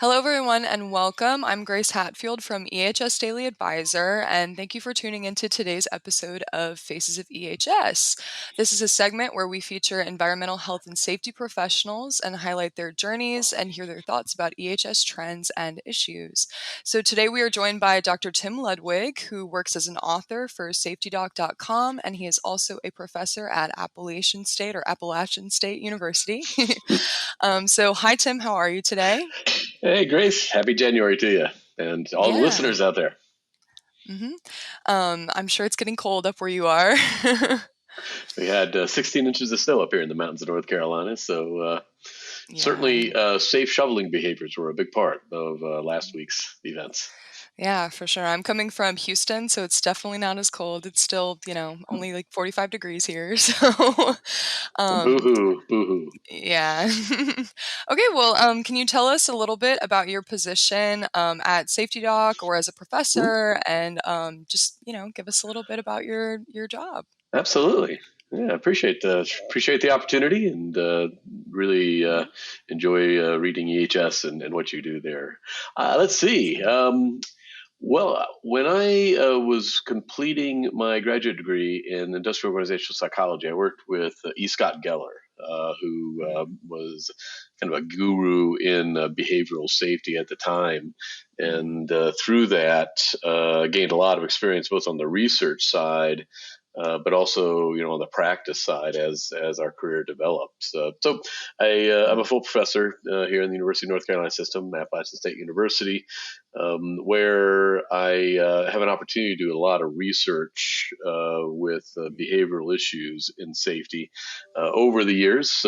Hello, everyone, and welcome. I'm Grace Hatfield from EHS Daily Advisor, and thank you for tuning into today's episode of Faces of EHS. This is a segment where we feature environmental health and safety professionals and highlight their journeys and hear their thoughts about EHS trends and issues. So today we are joined by Dr. Tim Ludwig, who works as an author for safetydoc.com, and he is also a professor at Appalachian State University. So hi, Tim. How are you today? Hey, Grace. Happy January to you and all the Yeah. listeners out there. hmm I'm sure it's getting cold up where you are. We had 16 inches of snow up here in the mountains of North Carolina, so Yeah. certainly safe shoveling behaviors were a big part of last week's events. Yeah, for sure. I'm coming from Houston, so it's definitely not as cold. It's still, only like 45 degrees here. So, um, Boo-hoo, boo-hoo. yeah. Okay, well, can you tell us a little bit about your position at Safety Doc or as a Hmm? professor, and just, give us a little bit about your job? Absolutely. Yeah, appreciate the opportunity and really Mhm. enjoy reading EHS and what you do there. Let's see. Well, when I was completing my graduate degree in industrial organizational psychology, I worked with E. Scott Geller, who was kind of a guru in behavioral safety at the time. Mhm. And through that, gained a lot of experience both on the research side, but also, on the practice side as our career develops. I'm a full professor here in the University of North Carolina system, Appalachian State University, where I have an opportunity to do a lot of research with behavioral issues in safety. Over the years,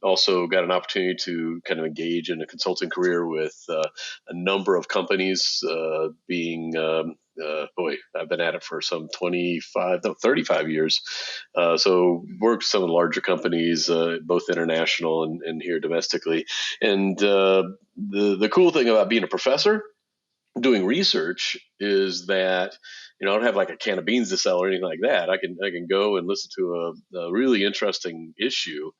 also got an opportunity to kind of engage in a consulting career with a number of companies, being boy, I've been at it for some 25, no, 35 years. So worked with some of the larger companies, both international and here domestically. And the cool thing about being a professor doing research is that I don't have like a can of beans to sell or anything like that. I can go and listen to a really interesting issue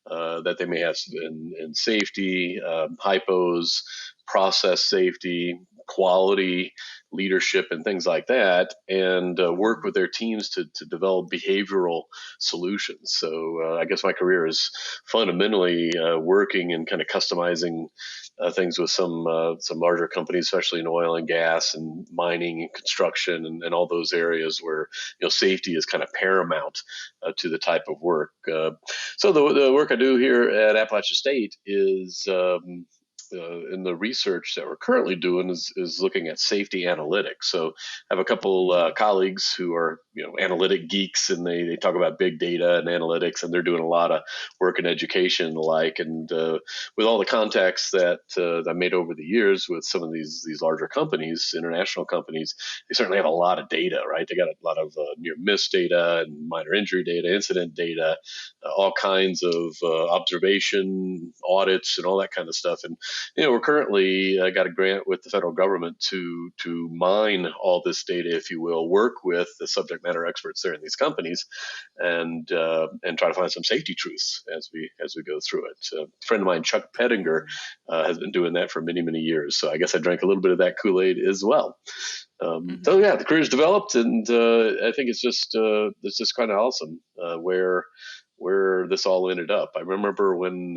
that they may have in safety, hypos, process safety, quality, leadership, and things like that, and work with their teams to develop behavioral solutions. So I guess my career is fundamentally working and kind of customizing things with some larger companies, especially in oil and gas and mining and construction and all those areas where safety is kind of paramount to the type of work. So the work I do here at Appalachian State is in the research that we're currently doing is looking at safety analytics. So I have a couple colleagues who are analytic geeks, and they talk about big data and analytics, and they're doing a lot of work in education and the like. And with all the contacts that I made over the years with some of these larger companies, international companies, they certainly have a lot of data, right? They got a lot of near miss data and minor injury data, incident data, all kinds of observation audits and all that kind of stuff. And we're currently got a grant with the federal government to mine all this data, if you will, work with the subject matter experts there in these companies, and try to find some safety truths as we go through it. A friend of mine, Chuck Pettinger, has been doing that for many years. So I guess I drank a little bit of that Kool-Aid as well. So Mhm. yeah, the career's developed, and I think it's just kind of awesome where this all ended up. I remember when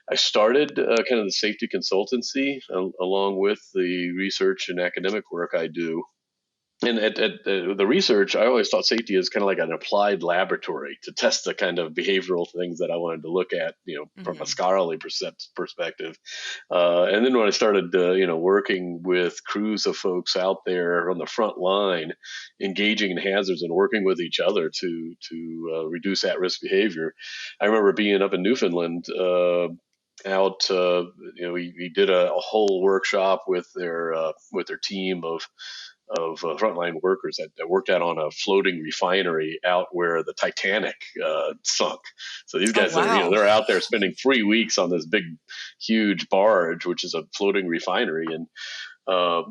I started kind of the safety consultancy along with the research and academic work I do. And at the research, I always thought safety is kind of like an applied laboratory to test the kind of behavioral things that I wanted to look at, from a Mhm. scholarly perspective. And then when I started, working with crews of folks out there on the front line, engaging in hazards and working with each other to reduce at-risk behavior, I remember being up in Newfoundland. Out, we did a whole workshop with their team of frontline workers that worked out on a floating refinery out where the Titanic sunk. So these Oh, guys are, wow. they're out there spending 3 weeks on this big, huge barge, which is a floating refinery, and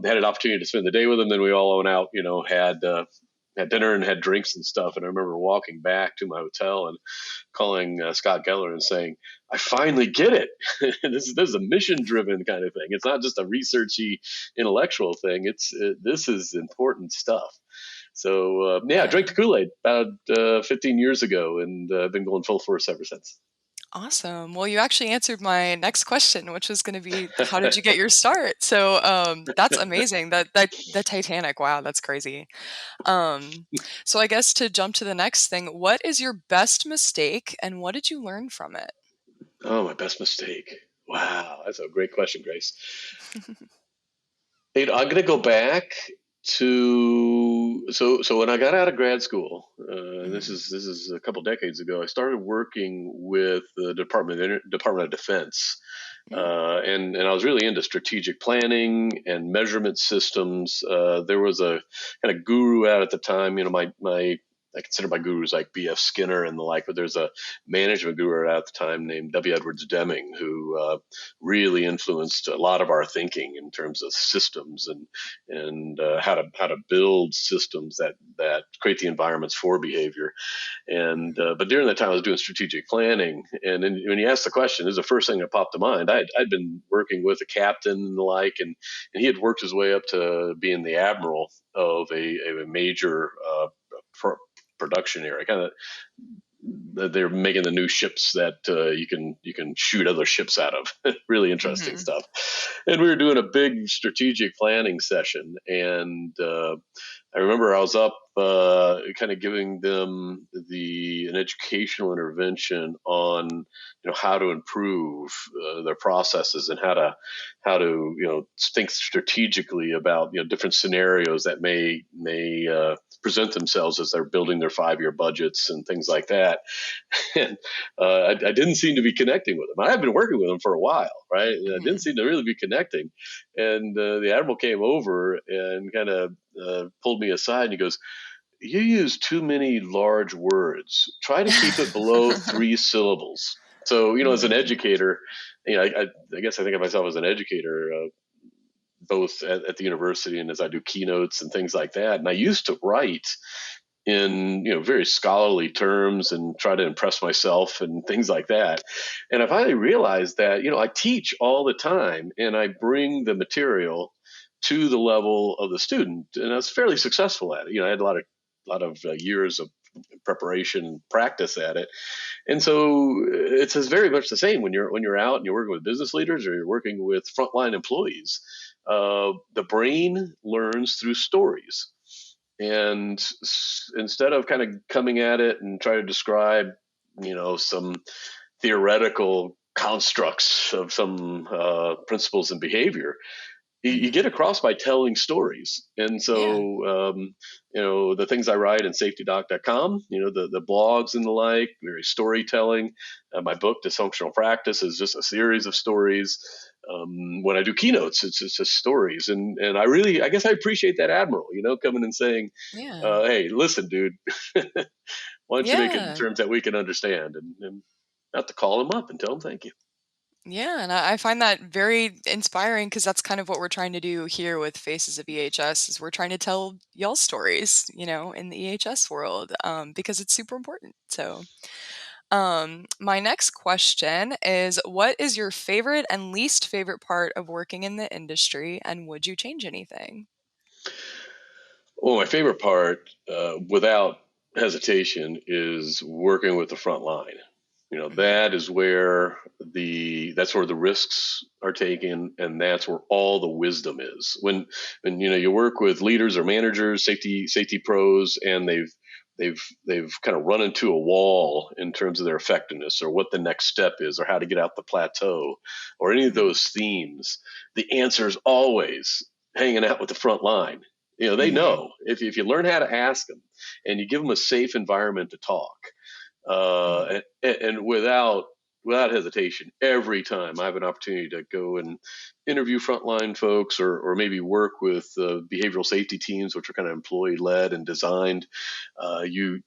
had an opportunity to spend the day with them. Then we all went out, had had dinner and had drinks and stuff. And I remember walking back to my hotel and calling Scott Geller and saying, I finally get it. This is a mission driven kind of thing. It's not just a researchy intellectual thing. This is important stuff. So I Yeah. drank the Kool-Aid about 15 years ago, and I've been going full force ever since. Awesome. Well, you actually answered my next question, which was going to be, how did you get your start? So, that's amazing. That the Titanic. Wow, that's crazy. Um, so I guess to jump to the next thing, what is your best mistake and what did you learn from it? Oh, my best mistake. Wow, that's a great question, Grace. I'm going to go back to so when I got out of grad school. Mhm. This is a couple decades ago. I started working with the Department of Defense, Mm, and I was really into strategic planning and measurement systems. There was a kind of guru out at the time. My I consider my gurus like B.F. Skinner and the like, but there's a management guru at the time named W. Edwards Deming who really influenced a lot of our thinking in terms of systems and how to build systems that create the environments for behavior. And but during that time, I was doing strategic planning, and then when you asked the question, this is the first thing that popped to mind. I'd been working with a captain and the like, and he had worked his way up to being the admiral of a major production area, kind of they're making the new ships that you can shoot other ships out of. Really interesting mhm, stuff. And we were doing a big strategic planning session, and I remember I was up kind of giving them an educational intervention on how to improve their processes and how to think strategically about different scenarios that may present themselves as they're building their 5-year budgets and things like that. And I didn't seem to be connecting with them. I had been working with them for a while, right? And I didn't mhm, seem to really be connecting. And the admiral came over and kind of pulled me aside and he goes, "You use too many large words. Try to keep it below 3 syllables." So, as an mhm, educator, I guess I think of myself as an educator, both at the university and as I do keynotes and things like that. And I used to write in very scholarly terms and try to impress myself and things like that. And I finally realized that I teach all the time and I bring the material to the level of the student, and I was fairly successful at it. I had a lot of years of preparation and practice at it. And so it's very much the same when you're out and you're working with business leaders or you're working with frontline employees. The brain learns through stories, and instead of kind of coming at it and try to describe some theoretical constructs of some principles and behavior, you mhm. get across by telling stories. And Yeah, so the things I write in safetydoc.com, the blogs and the like, very storytelling. My book Dysfunctional Practice is just a series of stories. When I do keynotes, it's just stories. And I guess I appreciate that admiral coming and saying, yeah, hey, listen, dude, why don't you make it in yeah. terms that we can understand, and have to call him up and tell him thank you. Yeah, and I find that very inspiring because that's kind of what we're trying to do here with Faces of EHS is we're trying to tell y'all stories, in the EHS world, because it's super important. So, my next question is, what is your favorite and least favorite part of working in the industry, and would you change anything? Well, my favorite part, without hesitation, is working with the front line. Hmm. That's where the risks are taken, and that's where all the wisdom is. When you work with leaders or managers, safety pros, and they've kind of run into a wall in terms of their effectiveness or what the next step is or how to get out the plateau or any of Hmm. those themes. The answer is always hanging out with the front line. They Hmm. know if you learn how to ask them and you give them a safe environment to talk, Hmm. and without hesitation, every time I have an opportunity to go and interview frontline folks or maybe work with behavioral safety teams, which are kind of employee led and designed, you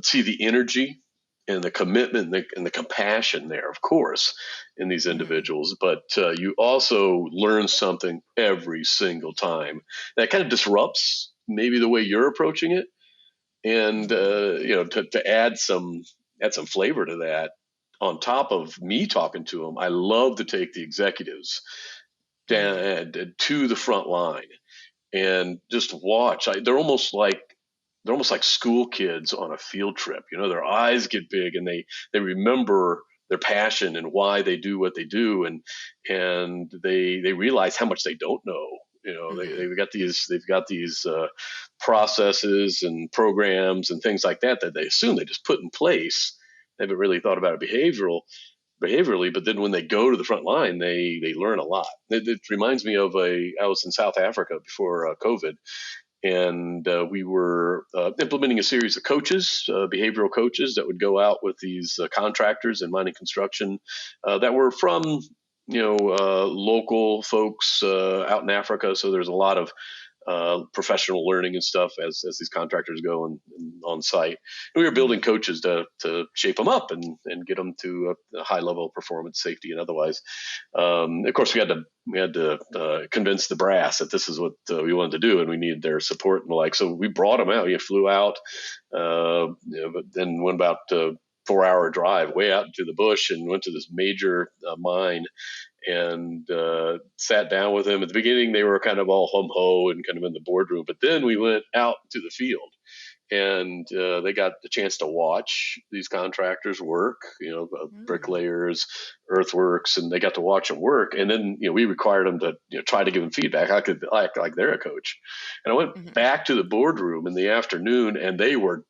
see the energy and the commitment and the compassion there, of course, in these Hmm. individuals. But you also learn something every single time that kind of disrupts maybe the way you're approaching it, and Mhm. to add some flavor to that. On top of me talking to them, I love to take the executives Mhm. down to the front line and just watch. They're almost like school kids on a field trip. Their eyes get big and they remember their passion and why they do what they do, and they realize how much they don't know. Mhm. They've got these processes and programs and things like that that they assume they just put in place. They haven't really thought about it behaviorally, but then when they go to the front line, they learn a lot. It reminds me of I was in South Africa before COVID, and we were implementing a series of coaches, behavioral coaches, that would go out with these contractors in mining construction that were from local folks out in Africa. So there's a lot of professional learning and stuff as these contractors go and on site. And we were building Mhm. coaches to shape them up and get them to a high level of performance, safety, and otherwise. Of course, we had to convince the brass that this is what we wanted to do, and we needed their support and the like. So we brought them out. We flew out, but then went about 4-hour drive way out into the bush and went to this major mine and sat down with them. At the beginning, they were kind of all hum ho and kind of in the boardroom, but then we went out to the field, and they got the chance to watch these contractors work, Mm. bricklayers, earthworks, and they got to watch them work. And then we required them to try to give them feedback. I could act like they're a coach, and I went Mhm. back to the boardroom in the afternoon, and they were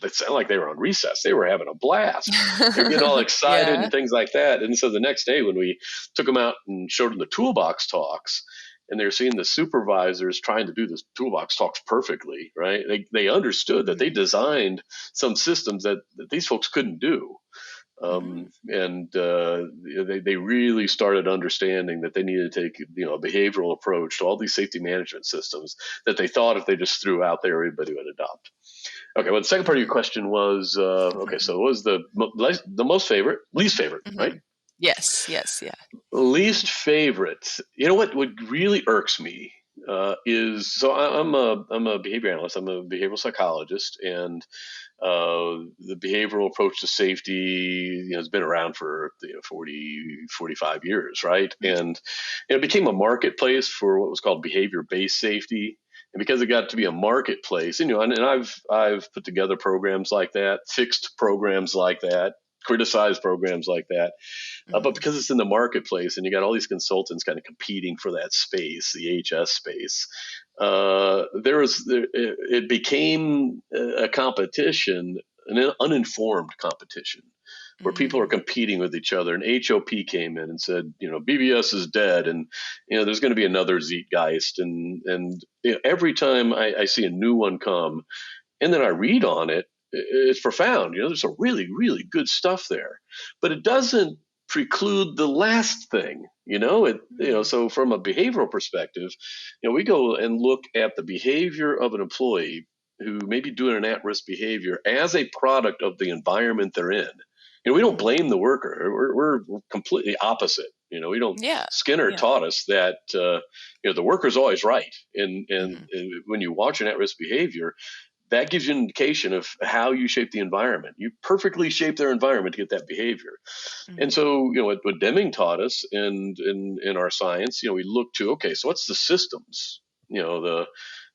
it sounded like they were on recess. They were having a blast. They were getting all excited Yeah. and things like that. And so the next day, when we took them out and showed them the toolbox talks, and they were seeing the supervisors trying to do the toolbox talks perfectly, right? They understood that they Mhm. designed some systems that these folks couldn't do. Mhm. And they really started understanding that they needed to take a behavioral approach to all these safety management systems that they thought if they just threw out there, everybody would adopt. Okay, well, the second part of your Mhm. question was okay. So, what was the most favorite, least favorite, right? Mhm. Yes, yes, yeah. Least favorite. You know what really irks me is so I'm a behavior analyst. I'm a behavioral psychologist, and the behavioral approach to safety has been around for 45 years, right? Mhm. And it became a marketplace for what was called behavior based safety. And because it got to be a marketplace, and I've put together programs like that, fixed programs like that, criticized programs like that, but Mhm. because it's in the marketplace and you got all these consultants kind of competing for that space, the EHS space, it became a competition, an uninformed competition, where people are Mm. competing with each other. And HOP came in and said, BBS is dead, and there's going to be another Zeitgeist, and every time I see a new one come, and then I read on it, it's profound. There's some really, really good stuff there, but it doesn't preclude the last thing. Mm. So from a behavioral perspective, we go and look at the behavior of an employee who may be doing an at-risk behavior as a product of the environment they're in. We don't Mhm. blame the worker. We're completely opposite. We don't. Yeah. Skinner Yeah. taught us that the worker's always right, and Mhm. when you watch an at-risk behavior, that gives you an indication of how you shape the environment. You perfectly shape their environment to get that behavior. And Mhm. so, what Deming taught us in our science, we look to, okay, so what's the systems, the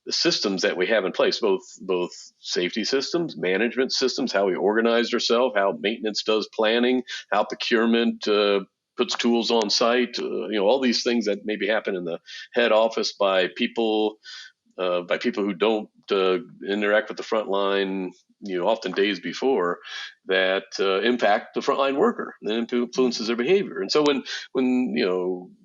systems that we have in place, both safety systems, management systems, how we organize ourselves, how maintenance does planning, how procurement puts tools on site, all these things that maybe happen in the head office by people who don't interact with the front line, often days before, that impact the frontline worker and influences Mhm. their behavior. And so when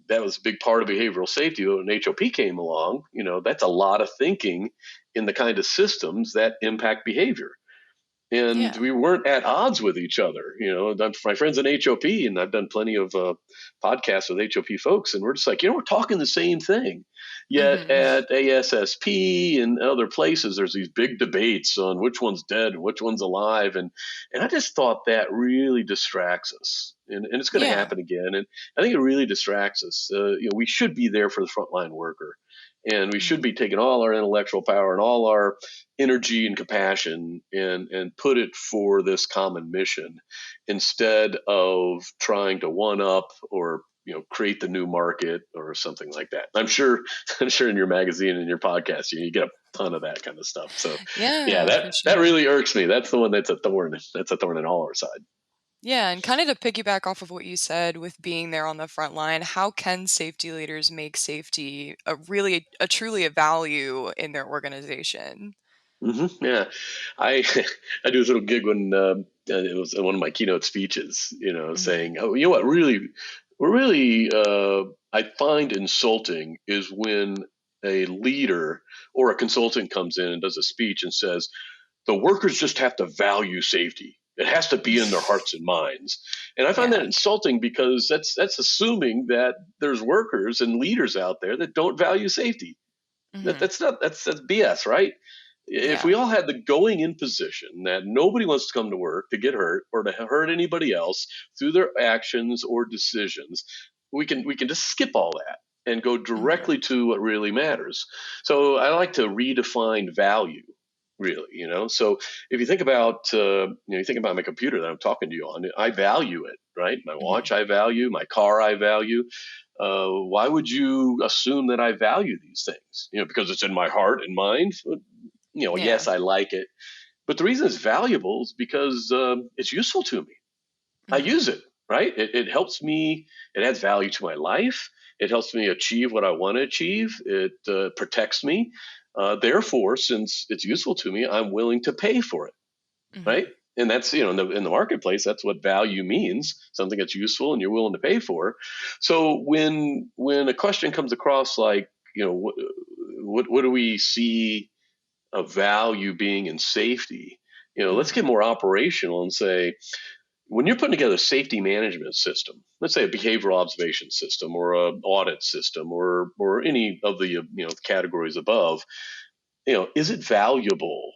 that was a big part of behavioral safety, when HOP came along, that's a lot of thinking in the kind of systems that impact behavior. And Yeah. we weren't at odds with each other. My friends in HOP, and I've done plenty of podcasts with HOP folks, and we're just like, we're talking the same thing. Yet Hmm. at ASSP and other places, there's these big debates on which one's dead and which one's alive. And I just thought that really distracts us. And it's going to Yeah. happen again. And I think it really distracts us. We should be there for the frontline worker. And we should Hmm. be taking all our intellectual power and all our energy and compassion and put it for this common mission instead of trying to one up or create the new market or something like that. I'm sure in your magazine and your podcast you get a ton of that kind of stuff. So yeah, Yeah, for that sure. really irks me. That's the one that's a thorn in all our side. Yeah, and kind of to piggyback off of what you said with being there on the front line, how can safety leaders make safety a truly a value in their organization? Yeah, I I do this little gig when it was in one of my keynote speeches, Hmm. saying, "Oh, you know what? Really, I find insulting is when a leader or a consultant comes in and does a speech and says the workers just have to value safety. It has to be in their hearts and minds." And I find that Yeah. insulting because that's assuming that there's workers and leaders out there that don't value safety. That, Hmm. that's not that's BS, right? If Yeah. we all had the going in position that nobody wants to come to work to get hurt or to hurt anybody else through their actions or decisions, we can just skip all that and go Hmm. directly to what really matters. So I like to redefine value, really. So if you think about you think about my computer that I'm talking to you on, I value it, right? My watch Hmm. I value, my car I value. Why would you assume that I value these things? Because it's in my heart and mind. Yeah. Yes, I like it, but the reason it's valuable is because it's useful to me. I Hmm. use it, right? It helps me. It adds value to my life. It helps me achieve what I want to achieve. It protects me. Therefore, since it's useful to me, I'm willing to pay for it, right? Hmm. And that's in the marketplace, that's what value means: something that's useful and you're willing to pay for. So when a question comes across like what do we see a value being in safety, let's Hmm. get more operational and say, when you're putting together a safety management system, let's say a behavioral observation system or an audit system or any of the categories above, is it valuable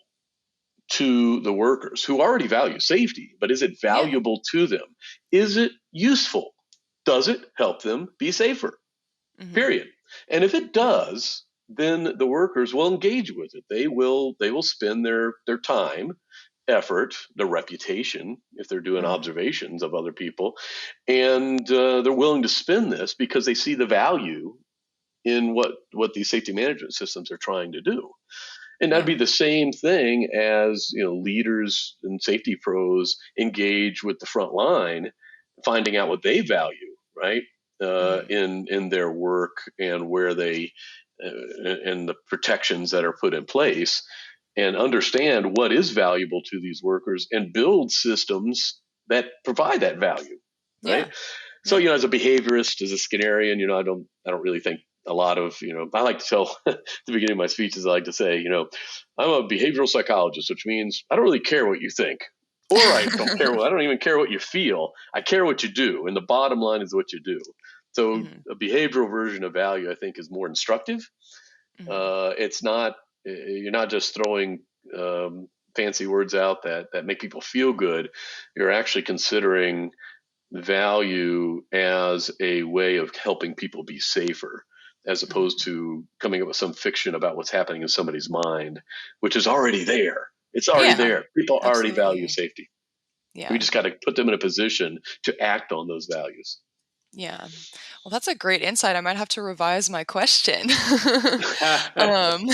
to the workers who already value safety, but is it Yeah. valuable to them? Is it useful? Does it help them be safer? Hmm. Period. And if it Yeah. does, then the workers will engage with it. They will spend their time, effort, their reputation, if they're doing Hmm. observations of other people, and they're willing to spend this because they see the value in what these safety management systems are trying to do. And that'd Yeah. be the same thing as leaders and safety pros engage with the front line, finding out what they value, right? Hmm. In their work and where they and the protections that are put in place, and understand what is valuable to these workers and build systems that provide that value, right? Yeah. So Yeah. as a behaviorist, as a Skinnerian, I don't really think a lot of I like to tell at the beginning of my speeches, I like to say, I'm a behavioral psychologist, which means I don't really care what you think, or I don't even care what you feel. I care what you do, and the bottom line is what you do. So Hmm. a behavioral version of value, I think, is more instructive. Hmm. It's not You're not just throwing fancy words out that make people feel good. You're actually considering value as a way of helping people be safer, as opposed Hmm. to coming up with some fiction about what's happening in somebody's mind, which is already there. It's already Yeah. there. People already value Absolutely. safety. We Yeah. just got to put them in a position to act on those values. Yeah. Well, that's a great insight. I might have to revise my question. Um,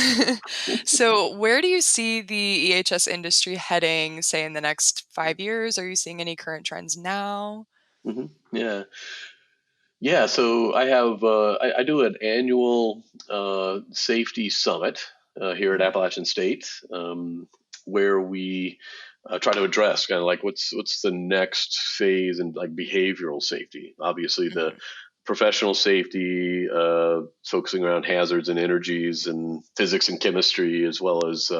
so where do you see the EHS industry heading, say, in the next 5 years? Are you seeing any current trends now? Yeah. Yeah, so I do an annual safety summit here at Mhm. Appalachian State, where we try to address kind of like what's the next phase in like behavioral safety. Obviously, the Mhm. professional safety, focusing around hazards and energies and physics and chemistry, as well as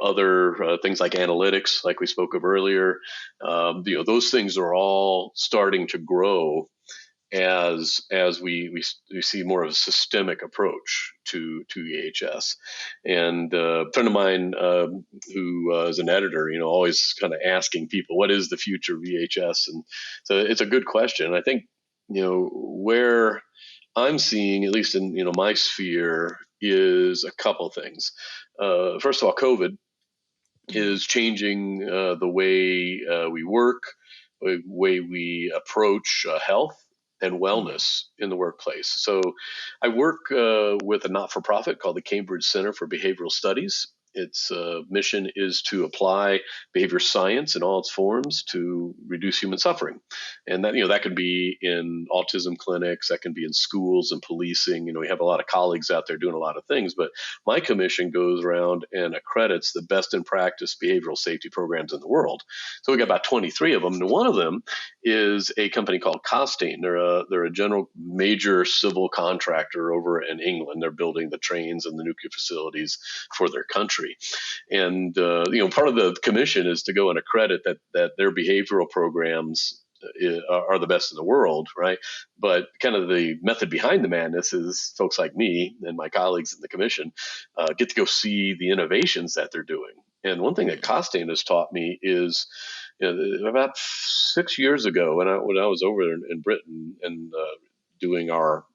other things like analytics, like we spoke of earlier. Those things are all starting to grow as we see more of a systemic approach to EHS. And a friend of mine who is an editor, always kind of asking people, what is the future of EHS? And so it's a good question. I think, where I'm seeing, at least in my sphere, is a couple things. First of all, COVID Mhm. is changing the way we work, the way we approach health and Mhm. wellness in the workplace. So I work with a not for profit called the Cambridge Center for Behavioral Studies. Its mission is to apply behavior science in all its forms to reduce human suffering, and that can be in autism clinics, that can be in schools and policing. We have a lot of colleagues out there doing a lot of things, but my commission goes around and accredits the best in practice behavioral safety programs in the world. So we got about 23 of them. And one of them is a company called Costain. They're a general major civil contractor over in England. They're building the trains and the nuclear facilities for their country. And part of the commission is to go and accredit that their behavioral programs are the best in the world, right? But kind of the method behind the madness is folks like me and my colleagues in the commission get to go see the innovations that they're doing. And one thing that Mhm. Costain has taught me is, about 6 years ago, when I was over there in Britain and doing our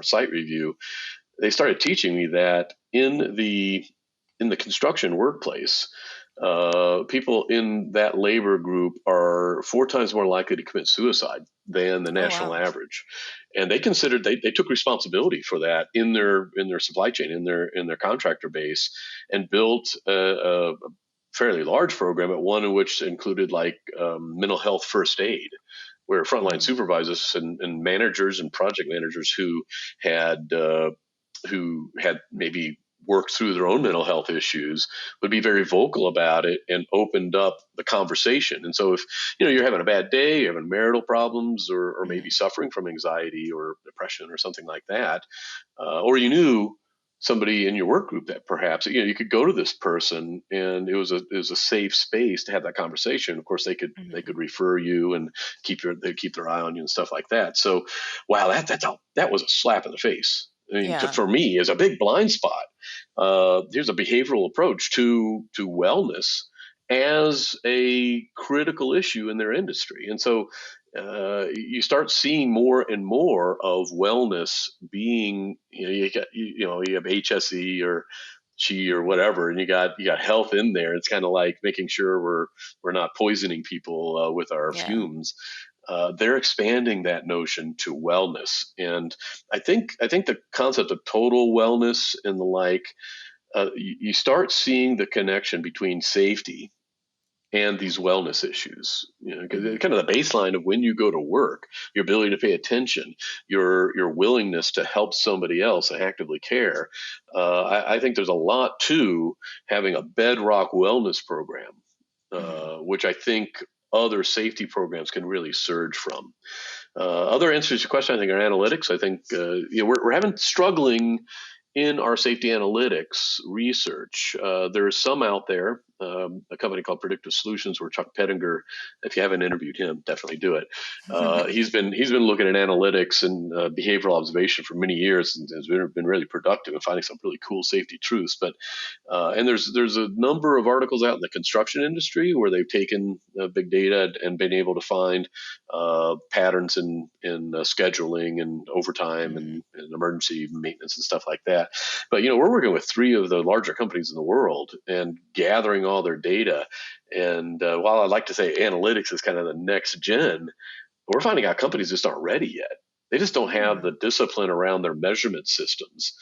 site review, they started teaching me that in the construction workplace, people in that labor group are 4 times more likely to commit suicide than the Oh, national wow. average. And they considered they took responsibility for that in their supply chain, in their contractor base, and built a fairly large program, at one of which included like mental health first aid, where frontline Mhm. supervisors and managers and project managers had who had maybe worked through their own mental health issues would be very vocal about it and opened up the conversation. And so if you're having a bad day, you're having marital problems, or maybe Mhm. suffering from anxiety or depression or something like that, or you knew somebody in your work group that perhaps you could go to this person, and it was a safe space to have that conversation. Of course, they could Mhm. refer you and they keep their eye on you and stuff like that. So, wow, that was a slap in the face. I mean, Yeah. for me, is a big blind spot. Here's a behavioral approach to wellness as a critical issue in their industry, and so you start seeing more and more of wellness being, you have HSE or Chi or whatever, and you got health in there. It's kind of like making sure we're not poisoning people with our Yeah. fumes. They're expanding that notion to wellness, and I think the concept of total wellness and the like, you start seeing the connection between safety and these wellness issues. 'Cause Mhm. kind of the baseline of when you go to work, your ability to pay attention, your willingness to help somebody else and actively care. I think there's a lot to having a bedrock wellness program, Mhm. which I think other safety programs can really surge from. Other answers to your question, I think, are analytics. I think we're having struggling in our safety analytics research. There's some out there, a company called Predictive Solutions, where Chuck Pettinger, if you haven't interviewed him, definitely do it. He's been looking at analytics and behavioral observation for many years, and has been really productive in finding some really cool safety truths. But and there's a number of articles out in the construction industry where they've taken big data and been able to find patterns in scheduling and overtime Mhm. and emergency maintenance and stuff like that. But we're working with three of the larger companies in the world and gathering all their data. And while I'd like to say analytics is kind of the next gen, we're finding out companies just aren't ready yet. They just don't have the Mm. discipline around their measurement systems.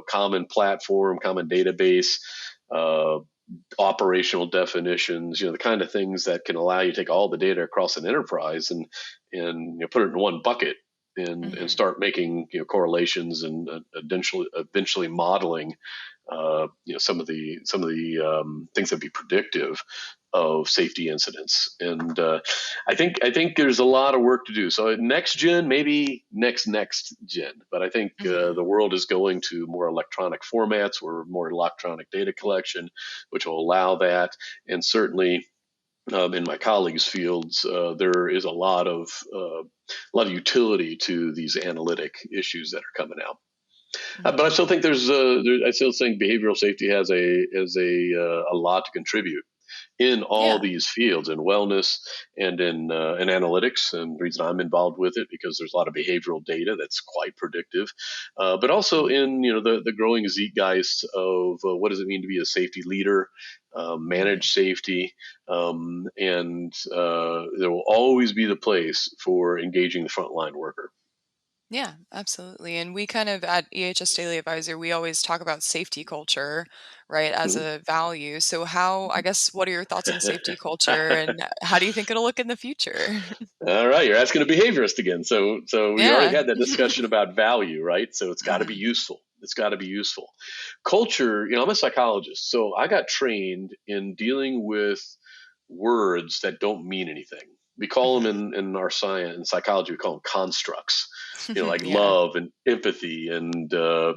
Common platform, common database, uh, operational definitions. The kind of things that can allow you to take all the data across an enterprise and put it in one bucket and Mhm. start making correlations and eventually modeling some of the things that be predictive of safety incidents. And I think there's a lot of work to do. So next gen, maybe next gen, but I think Mhm. the world is going to more electronic formats or more electronic data collection, which will allow that. And certainly in my colleagues' fields, there is a lot of utility to these analytic issues that are coming out. But I Mhm. still think I still think behavioral safety has a lot to contribute in all Yeah. these fields, in wellness and in analytics. And the reason I'm involved with it, because there's a lot of behavioral data that's quite predictive, but also Mhm. in the growing zeitgeist of what does it mean to be a safety leader, Mhm. manage safety, and there will always be the place for engaging the frontline worker. Yeah, absolutely. And we kind of at EHS Daily Advisor, we always talk about safety culture, right, as Mhm. a value. So I guess, what are your thoughts on safety culture and how do you think it'll look in the future? All right, you're asking a behaviorist again. So we already Yeah. had that discussion about value, right? So it's got to be Mhm. useful. It's got to be useful. Culture, I'm a psychologist, so I got trained in dealing with words that don't mean anything. We call them Mhm. in our science and psychology, we call them constructs. Like Yeah. love and empathy and you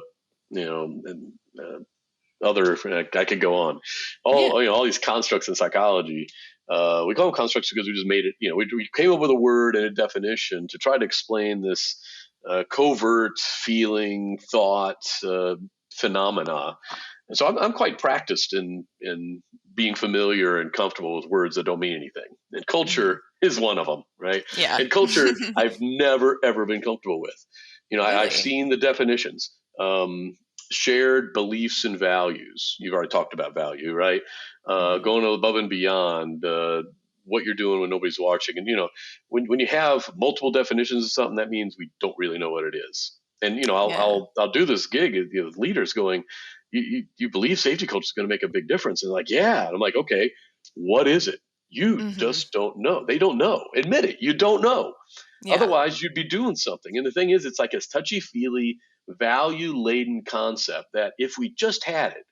know and other I could go on. Yeah. All these constructs in psychology. We call them constructs because we just made it. We came up with a word and a definition to try to explain this covert feeling, thought, phenomena. And so I'm quite practiced in being familiar and comfortable with words that don't mean anything. And Mhm. culture is one of them, right? Yeah. And culture I've never ever been comfortable with. I've Really? seen the definitions. Shared beliefs and values. You've already talked about value, right? Mhm. Going above and beyond what you're doing when nobody's watching. And when you have multiple definitions of something, that means we don't really know what it is. And Yeah. I'll do this gig with leaders going, you believe safety culture is going to make a big difference? And they're like, yeah. And I'm like, okay, what is it? You Mhm. just don't know. They don't know. Admit it. You don't know. Yeah. Otherwise, you'd be doing something. And the thing is, it's like a touchy feely, value laden concept that if we just had it,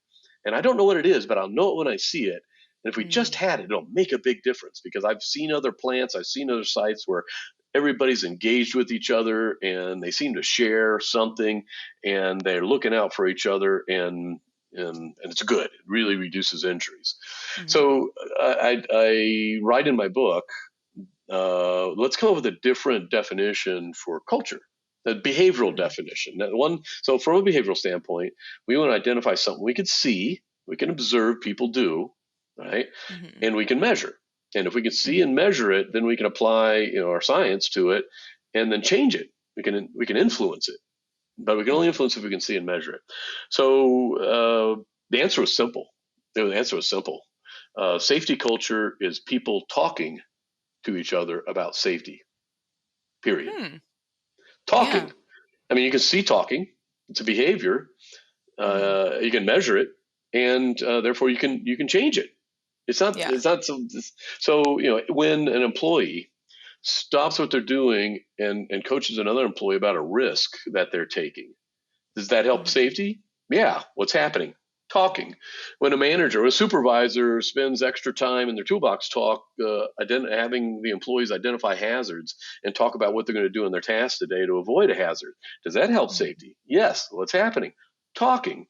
and I don't know what it is, but I'll know it when I see it. And if we just Mhm. had it, it'll make a big difference because I've seen other plants, I've seen other sites where everybody's engaged with each other and they seem to share something and they're looking out for each other and it's good. It really reduces injuries. Mhm. So I write in my book, let's come up with a different definition for culture, a behavioral Mhm. definition. That one. So from a behavioral standpoint, we want to identify something we could see, we can observe people do, right, Mhm. and we can measure. And if we can see Mhm. and measure it, then we can apply our science to it, and then change it. We can influence it, but we can only Mhm. influence if we can see and measure it. So the answer was simple. The answer was simple. Safety culture is people talking to each other about safety, period. Hmm. Yeah. Talking. I mean, you can see talking, it's a behavior, Mhm. you can measure it, and therefore you can change it. Yeah. It's not so when an employee stops what they're doing and coaches another employee about a risk that they're taking, does that help Mhm. safety? Yeah. What's happening? Talking. When a manager or a supervisor spends extra time in their toolbox talk, having the employees identify hazards and talk about what they're going to do in their tasks today to avoid a hazard, does that help Mhm. safety? Yes. What's happening? Talking.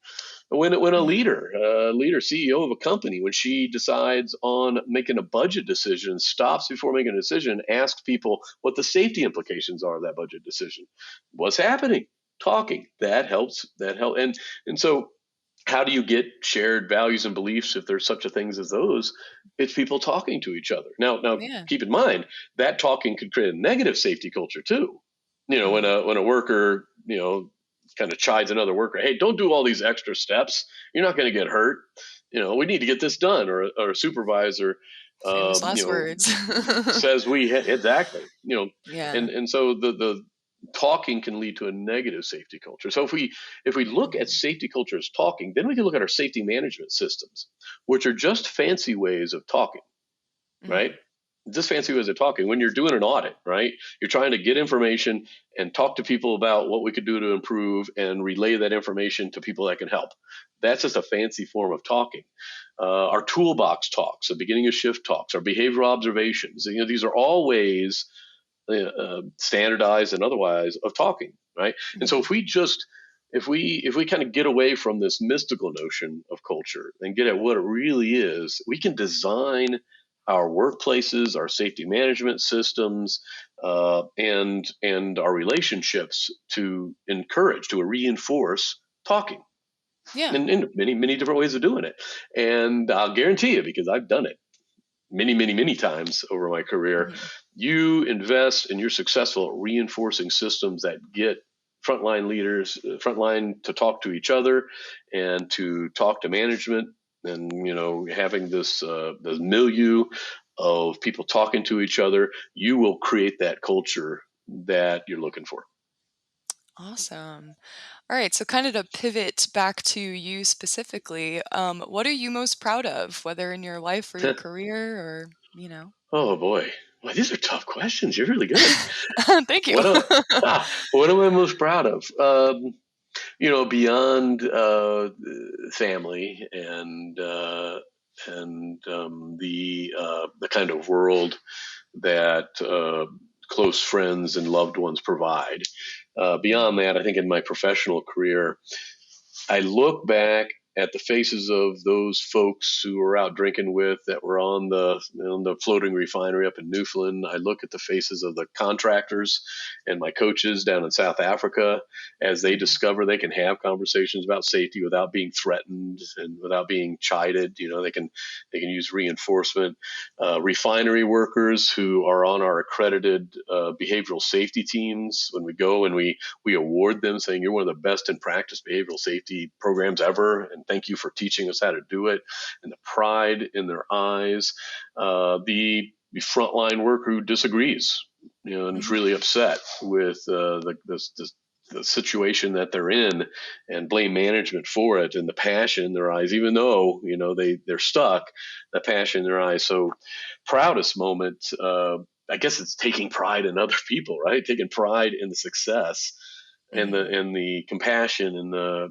When a Mhm. leader, CEO of a company, when she decides on making a budget decision, stops before making a decision, asks people what the safety implications are of that budget decision. What's happening? Talking. That helps. And so how do you get shared values and beliefs if there's such a things as those? It's people talking to each other. Now Yeah. keep in mind that talking could create a negative safety culture too. When Mhm. a worker kind of chides another worker, hey, don't do all these extra steps, you're not going to get hurt, we need to get this done. Or a supervisor Famous um, you last know words. says exactly. Yeah. And so the talking can lead to a negative safety culture. So if we look at Mhm. safety culture as talking, then we can look at our safety management systems, which are just fancy ways of talking, right? Mhm. Just fancy ways of talking. When you're doing an audit, right? You're trying to get information and talk to people about what we could do to improve and relay that information to people that can help. That's just a fancy form of talking. Our toolbox talks, the beginning of shift talks, our behavioral observations. These are all ways, standardized and otherwise, of talking, right? And so Mhm. if we kind of get away from this mystical notion of culture and get at what it really is, we can design our workplaces, our safety management systems, and our relationships to encourage, to reinforce talking. Yeah. And many, many different ways of doing it. And I'll guarantee you, because I've done it many, many, many times over my career, Hmm. you invest and you're successful at reinforcing systems that get frontline leaders, frontline to talk to each other and to talk to management, and having this milieu of people talking to each other, you will create that culture that you're looking for. Awesome. All right, so kind of to pivot back to you specifically, what are you most proud of, whether in your life or your career or? Oh boy. Well, these are tough questions. You're really good. Thank you. What a, what am I most proud of? Beyond family and the kind of world that close friends and loved ones provide. Beyond Mhm, that, I think in my professional career, I look back at the faces of those folks who were out drinking with that were on the floating refinery up in Newfoundland. I look at the faces of the contractors and my coaches down in South Africa as they mhm, discover they can have conversations about safety without being threatened and without being chided. They can use reinforcement. Refinery workers who are on our accredited behavioral safety teams, when we go and we award them, saying you're one of the best in practice behavioral safety programs ever, and thank you for teaching us how to do it. And the pride in their eyes, the frontline worker who disagrees, and is mhm, really upset with the situation that they're in, and blame management for it, and the passion in their eyes, even though they're stuck, the passion in their eyes. So proudest moment, I guess it's taking pride in other people, right? Taking pride in the success and the mhm, and the compassion and the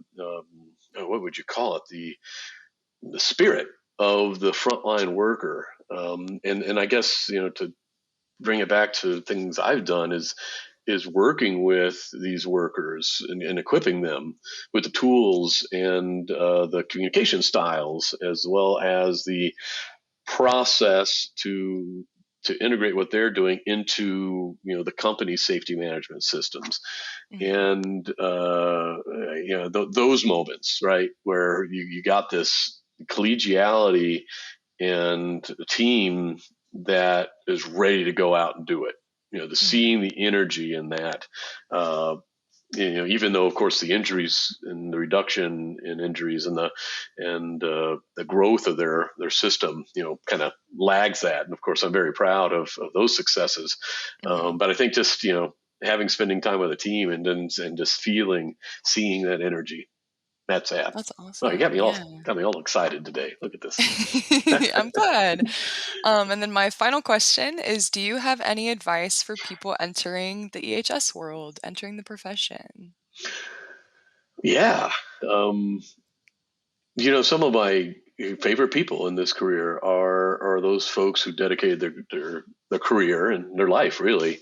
what would you call it, the spirit of the frontline worker. And I guess to bring it back to things I've done is working with these workers and equipping them with the tools and the communication styles, as well as the process to integrate what they're doing into the company's safety management systems. mhm, And those moments, right, where you got this collegiality and a team that is ready to go out and do it. The mhm, seeing the energy in that, uh, even though of course the injuries and the reduction in injuries and the growth of their system, kind of lags that. And of course, I'm very proud of those successes. mhm. But I think just having spending time with a team and just seeing that energy, that's that. That's Oh, you got awesome. me all Yeah. got me all excited today. Look at this. I'm glad. And then my final question is, do you have any advice for people entering the EHS world, entering the profession? Yeah. Um, some of my favorite people in this career are those folks who dedicated their career and their life really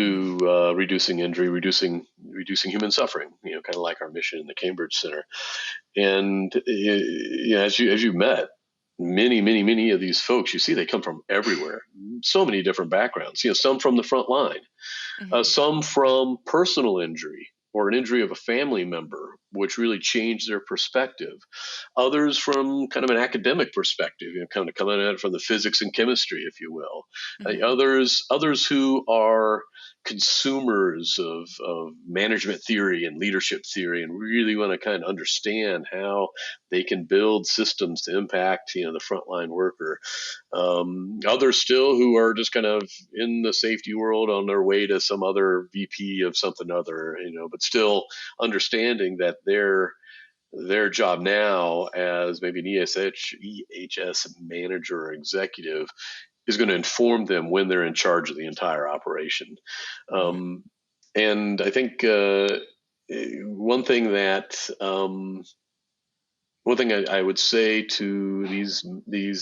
Mhm, to reducing injury, reducing human suffering. Kind of like our mission in the Cambridge Center. And as you met many, many, many of these folks, you see they come from everywhere, so many different backgrounds. Some from the front line, mhm, some from personal injury or an injury of a family member, which really changed their perspective. Others from kind of an academic perspective, kind of coming at it from the physics and chemistry, if you will. mhm, Others who are consumers of management theory and leadership theory and really want to kind of understand how they can build systems to impact the frontline worker. Others still who are just kind of in the safety world on their way to some other VP of something other, but still understanding that their job now as maybe an EHS manager or executive is going to inform them when they're in charge of the entire operation. mhm, Um, and I think one thing that one thing I would say to these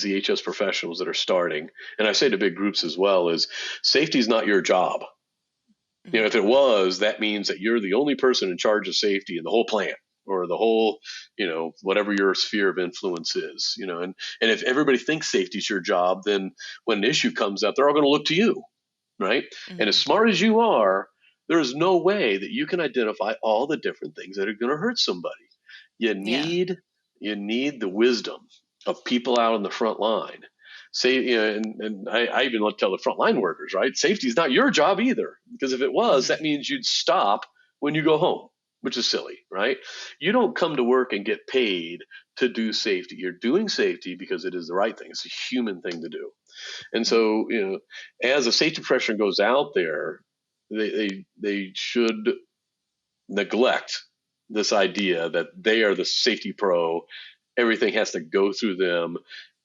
EHS professionals that are starting, and I say to big groups as well, is safety is not your job. mhm, If it was, that means that you're the only person in charge of safety in the whole plant. or the whole, whatever your sphere of influence is, and if everybody thinks safety is your job, then when an issue comes up, they're all going to look to you, right? And as Mhm. smart as you are, there is no way that you can identify all the different things that are going to hurt somebody. You Yeah. need you need the wisdom of people out on the front line. Say, and I even tell the frontline workers, right? Safety is not your job either, because if it was, Mhm. that means you'd stop when you go home, which is silly, right? You don't come to work and get paid to do safety. You're doing safety because it is the right thing. It's a human thing to do. And Mhm. so, as a safety professional goes out there, they should neglect this idea that they are the safety pro. Everything has to go through them,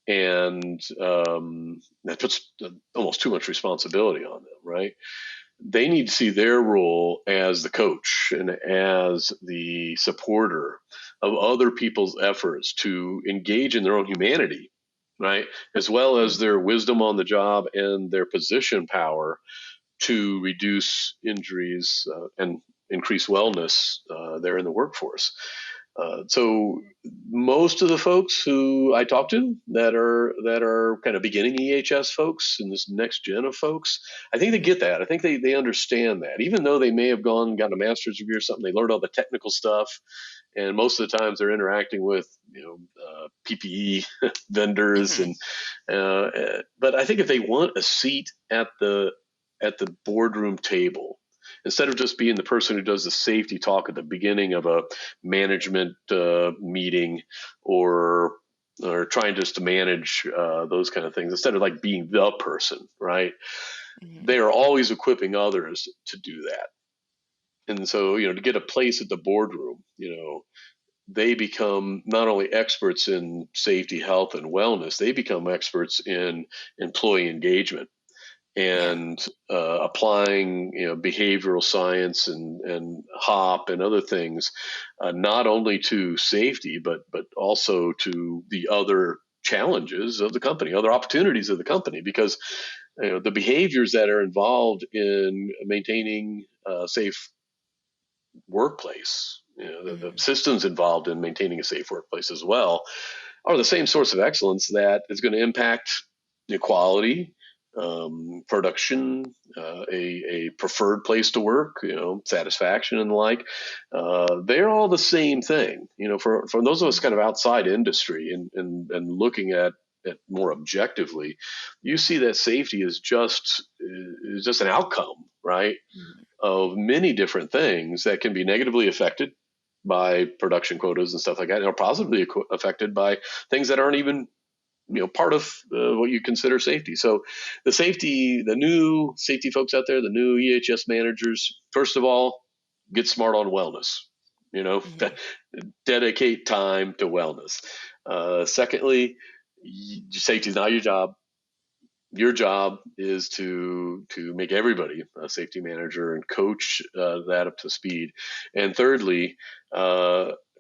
and that puts almost too much responsibility on them, right? They need to see their role as the coach and as the supporter of other people's efforts to engage in their own humanity, right? As well as Mhm. their wisdom on the job and their position power to reduce injuries and increase wellness there in the workforce. So most of the folks who I talk to that are kind of beginning EHS folks and this next gen of folks, I think they Mhm. get that. I think they understand that. Even though they may have gotten a master's degree or something, they learned all the technical stuff, and most of the times they're interacting with PPE vendors Mhm. but I think if they want a seat at the boardroom table, instead of just being the person who does the safety talk at the beginning of a management meeting, or trying just to manage those kind of things, instead of like being the person, right? Mhm. They are always equipping others to do that. And so, to get a place at the boardroom, they become not only experts in safety, health, and wellness, they become experts in employee engagement Yeah. and applying behavioral science and HOP and other things, not only to safety but also to the other challenges of the company, other opportunities of the company, because the behaviors that are involved in maintaining a safe workplace, the Mhm. systems involved in maintaining a safe workplace as well, are the same source of excellence that is going to impact the quality, production, a preferred place to work, satisfaction and the like. They're all the same thing. For those of us kind Mhm. of outside industry and looking at it more objectively, you see that safety is just an outcome, right, Mhm. of many different things that can be negatively affected by production quotas and stuff like that, or positively affected by things that aren't even part of what you consider safety. So the new safety folks out there, the new EHS managers, first of all, get smart on wellness. You know, Mhm. dedicate time to wellness. Secondly, safety is not your job. Your job is to make everybody a safety manager and coach that up to speed. And thirdly,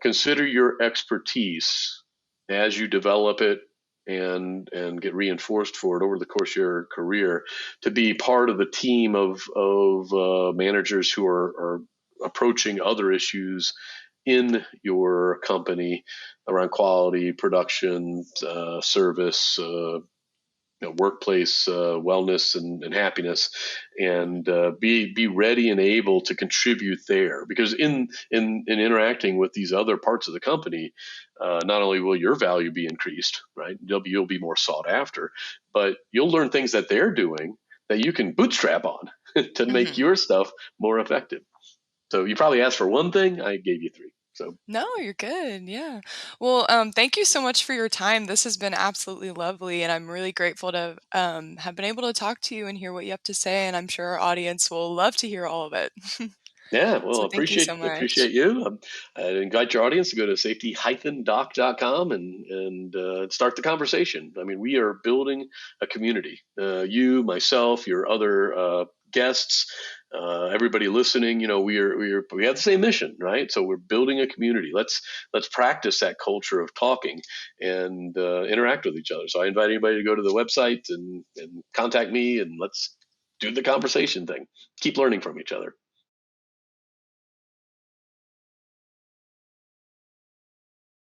consider your expertise as you develop it and get reinforced for it over the course of your career to be part of the team of managers who are approaching other issues in your company around quality, production, service, workplace wellness and happiness, Mhm. and be ready and able to contribute there. Because in interacting with these other parts of the company, not only will your value be increased, right? You'll be more sought after, but you'll learn things that they're doing that you can bootstrap on to make Mhm. your stuff more effective. So you probably asked for one thing, I gave you three. So No, you're good. Yeah. Well, thank you so much for your time. This has been absolutely lovely, and I'm really grateful to have been able to talk to you and hear what you have to say. And I'm sure our audience will love to hear all of it. yeah, well, So thank you so appreciate much. appreciate you. I invite your audience to go to safety-doc.com and start the conversation. I mean, we are building a community. You, myself, your other guests, everybody listening. We have the same mission, right? So we're building a community. Let's practice that culture of talking and interact with each other. So I invite anybody to go to the website and contact me, and let's do the conversation thing. Keep learning from each other.